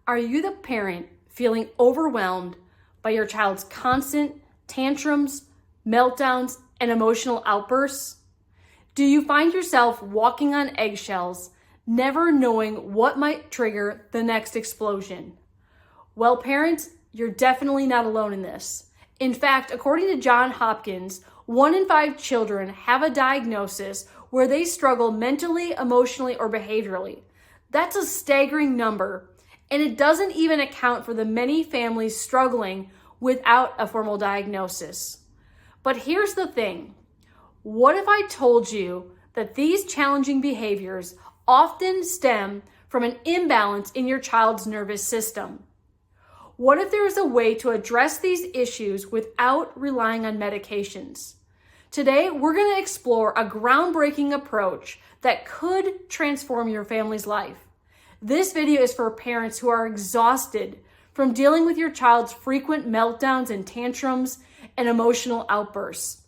Are you the parent feeling overwhelmed by your child's constant tantrums, meltdowns, and emotional outbursts? Do you find yourself walking on eggshells, never knowing what might trigger the next explosion? Well, parents, you're definitely not alone in this. In fact, according to Johns Hopkins, 1 in 5 children have a diagnosis where they struggle mentally, emotionally, or behaviorally. That's a staggering number, and it doesn't even account for the many families struggling without a formal diagnosis. But here's the thing. What if I told you that these challenging behaviors often stem from an imbalance in your child's nervous system? What if there is a way to address these issues without relying on medications? Today, we're going to explore a groundbreaking approach that could transform your family's life. This video is for parents who are exhausted from dealing with your child's frequent meltdowns and tantrums and emotional outbursts,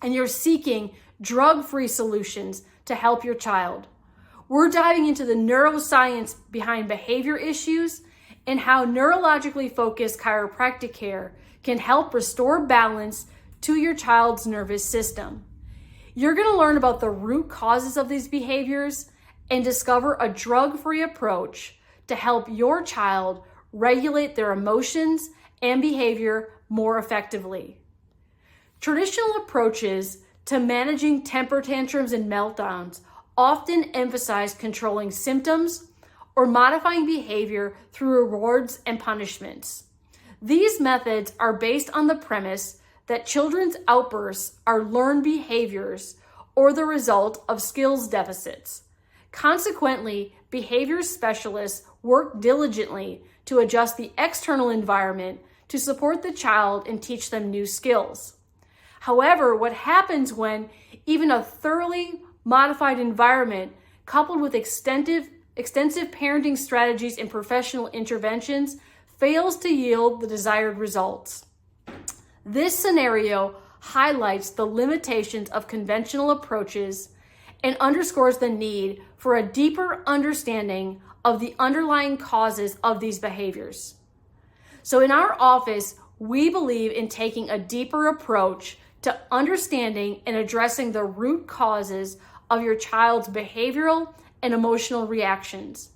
and you're seeking drug-free solutions to help your child. We're diving into the neuroscience behind behavior issues and how neurologically-focused chiropractic care can help restore balance to your child's nervous system. You're going to learn about the root causes of these behaviors and discover a drug-free approach to help your child regulate their emotions and behavior more effectively. Traditional approaches to managing temper tantrums and meltdowns often emphasize controlling symptoms or modifying behavior through rewards and punishments. These methods are based on the premise that children's outbursts are learned behaviors or the result of skills deficits. Consequently, behavior specialists work diligently to adjust the external environment to support the child and teach them new skills. However, what happens when even a thoroughly modified environment coupled with extensive parenting strategies and professional interventions fails to yield the desired results? This scenario highlights the limitations of conventional approaches and underscores the need for a deeper understanding of the underlying causes of these behaviors. So in our office, we believe in taking a deeper approach to understanding and addressing the root causes of your child's behavioral and emotional reactions.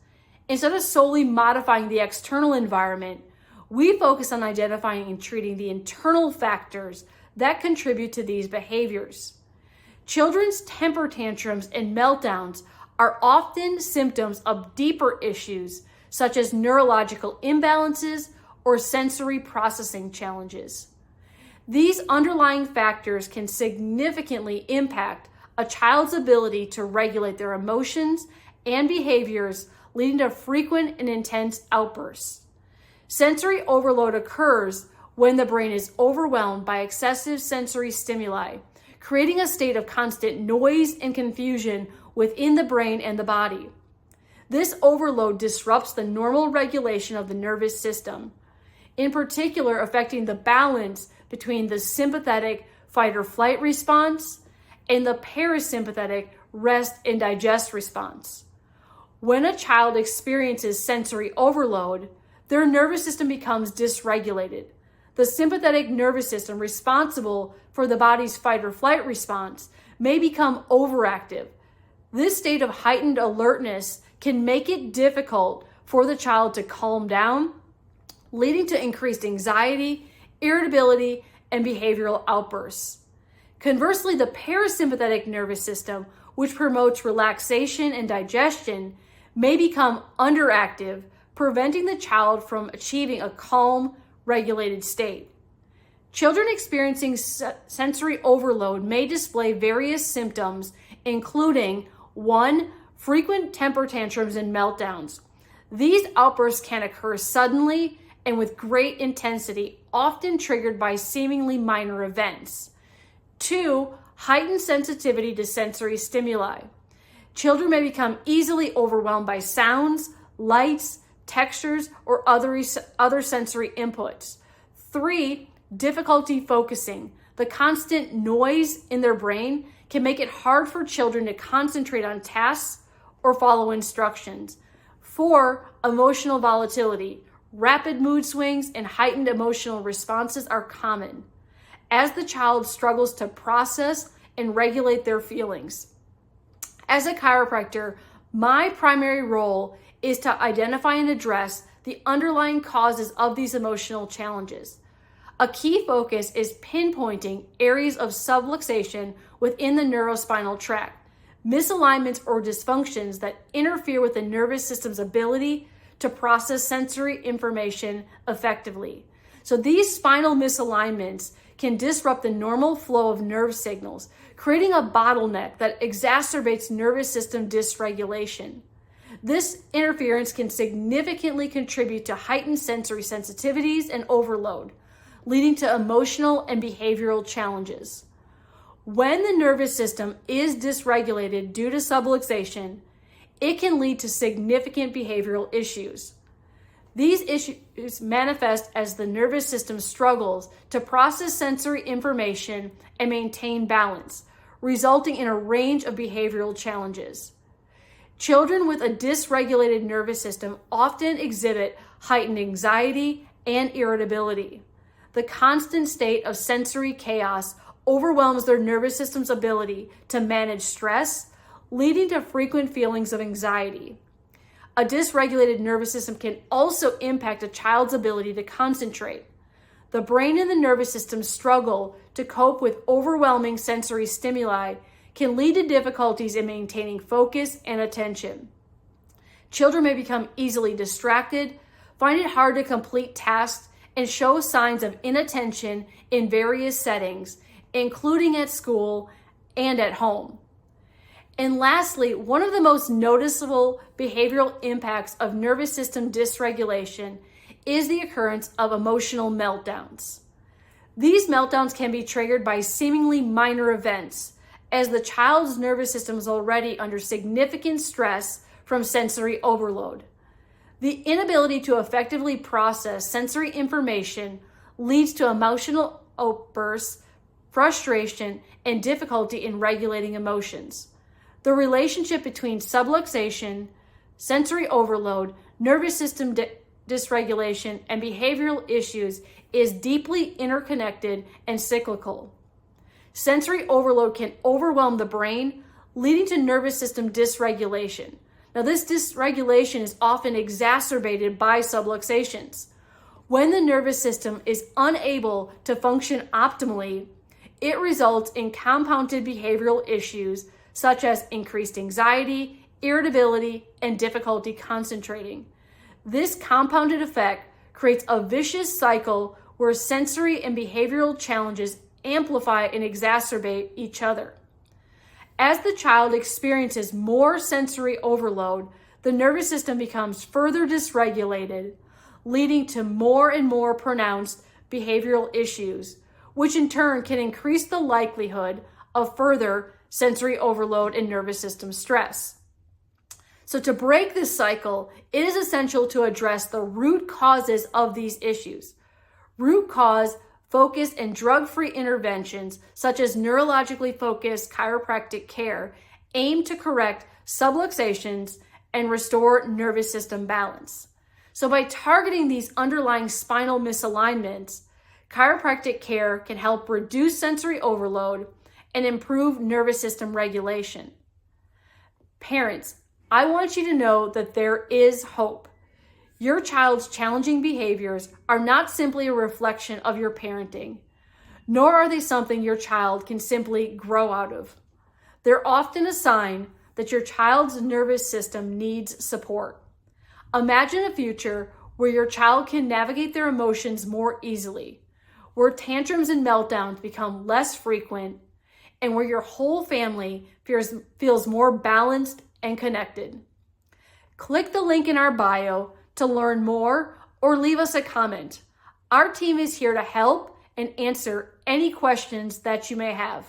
Instead of solely modifying the external environment, we focus on identifying and treating the internal factors that contribute to these behaviors. Children's temper tantrums and meltdowns are often symptoms of deeper issues such as neurological imbalances or sensory processing challenges. These underlying factors can significantly impact a child's ability to regulate their emotions and behaviors, leading to frequent and intense outbursts. Sensory overload occurs when the brain is overwhelmed by excessive sensory stimuli, creating a state of constant noise and confusion within the brain and the body. This overload disrupts the normal regulation of the nervous system, in particular affecting the balance between the sympathetic fight or flight response and the parasympathetic rest and digest response. When a child experiences sensory overload, their nervous system becomes dysregulated. The sympathetic nervous system responsible for the body's fight or flight response may become overactive. This state of heightened alertness can make it difficult for the child to calm down, leading to increased anxiety, irritability, and behavioral outbursts. Conversely, the parasympathetic nervous system, which promotes relaxation and digestion, may become underactive, preventing the child from achieving a calm, regulated state. Children experiencing sensory overload may display various symptoms, including 1. Frequent temper tantrums and meltdowns. These outbursts can occur suddenly and with great intensity, often triggered by seemingly minor events. 2. Heightened sensitivity to sensory stimuli. Children may become easily overwhelmed by sounds, lights, textures, or other sensory inputs. 3. Difficulty focusing. The constant noise in their brain can make it hard for children to concentrate on tasks or follow instructions. 4, emotional volatility. Rapid mood swings and heightened emotional responses are common as the child struggles to process and regulate their feelings. As a chiropractor, my primary role is to identify and address the underlying causes of these emotional challenges. A key focus is pinpointing areas of subluxation within the neurospinal tract, misalignments or dysfunctions that interfere with the nervous system's ability to process sensory information effectively. So these spinal misalignments can disrupt the normal flow of nerve signals, creating a bottleneck that exacerbates nervous system dysregulation. This interference can significantly contribute to heightened sensory sensitivities and overload, leading to emotional and behavioral challenges. When the nervous system is dysregulated due to subluxation, it can lead to significant behavioral issues. These issues manifest as the nervous system struggles to process sensory information and maintain balance, resulting in a range of behavioral challenges. Children with a dysregulated nervous system often exhibit heightened anxiety and irritability. The constant state of sensory chaos overwhelms their nervous system's ability to manage stress, leading to frequent feelings of anxiety. A dysregulated nervous system can also impact a child's ability to concentrate. The brain and the nervous system struggle to cope with overwhelming sensory stimuli, can lead to difficulties in maintaining focus and attention. Children may become easily distracted, find it hard to complete tasks, and show signs of inattention in various settings, including at school and at home. And lastly, one of the most noticeable behavioral impacts of nervous system dysregulation is the occurrence of emotional meltdowns. These meltdowns can be triggered by seemingly minor events, as the child's nervous system is already under significant stress from sensory overload. The inability to effectively process sensory information leads to emotional outbursts, frustration, and difficulty in regulating emotions. The relationship between subluxation, sensory overload, nervous system dysregulation, and behavioral issues is deeply interconnected and cyclical. Sensory overload can overwhelm the brain, leading to nervous system dysregulation. Now, this dysregulation is often exacerbated by subluxations. When the nervous system is unable to function optimally, it results in compounded behavioral issues such as increased anxiety, irritability, and difficulty concentrating. This compounded effect creates a vicious cycle where sensory and behavioral challenges amplify and exacerbate each other. As the child experiences more sensory overload, the nervous system becomes further dysregulated, leading to more and more pronounced behavioral issues, which in turn can increase the likelihood of further sensory overload and nervous system stress. So to break this cycle, it is essential to address the root causes of these issues. Root cause, focused, and drug-free interventions, such as neurologically-focused chiropractic care, aim to correct subluxations and restore nervous system balance. So by targeting these underlying spinal misalignments, chiropractic care can help reduce sensory overload and improve nervous system regulation. Parents, I want you to know that there is hope. Your child's challenging behaviors are not simply a reflection of your parenting, nor are they something your child can simply grow out of. They're often a sign that your child's nervous system needs support. Imagine a future where your child can navigate their emotions more easily, where tantrums and meltdowns become less frequent, and where your whole family feels more balanced and connected. Click the link in our bio to learn more or leave us a comment. Our team is here to help and answer any questions that you may have.